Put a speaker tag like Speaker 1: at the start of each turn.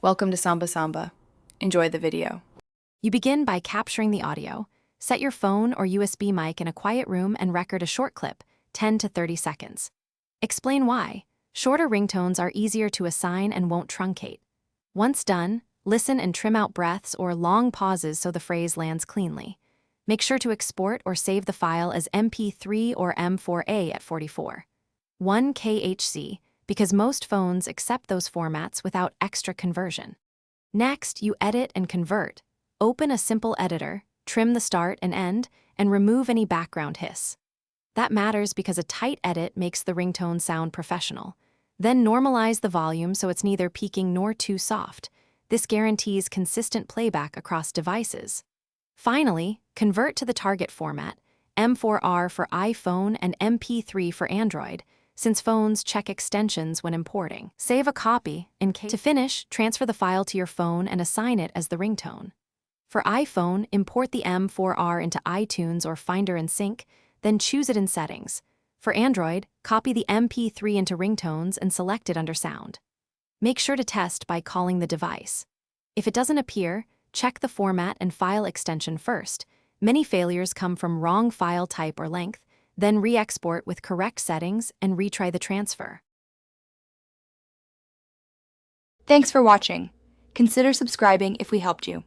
Speaker 1: Welcome to Samba Samba. Enjoy the video.
Speaker 2: You begin by capturing the audio. Set your phone or USB mic in a quiet room and record a short clip, 10 to 30 seconds. Explain why. Shorter ringtones are easier to assign and won't truncate. Once done, listen and trim out breaths or long pauses so the phrase lands cleanly. Make sure to export or save the file as MP3 or M4A at 44. 1 kHz, because most phones accept those formats without extra conversion. Next, you edit and convert. Open a simple editor, trim the start and end, and remove any background hiss. That matters because a tight edit makes the ringtone sound professional. Then normalize the volume so it's neither peaking nor too soft. This guarantees consistent playback across devices. Finally, convert to the target format, M4R for iPhone and MP3 for Android, since phones check extensions when importing. Save a copy in case. To finish, transfer the file to your phone and assign it as the ringtone. For iPhone, import the M4R into iTunes or Finder and Sync, then choose it in Settings. For Android, copy the MP3 into Ringtones and select it under Sound. Make sure to test by calling the device. If it doesn't appear, check the format and file extension first. Many failures come from wrong file type or length, then re-export with correct settings and retry the transfer.
Speaker 1: Thanks for watching. Consider subscribing if we helped you.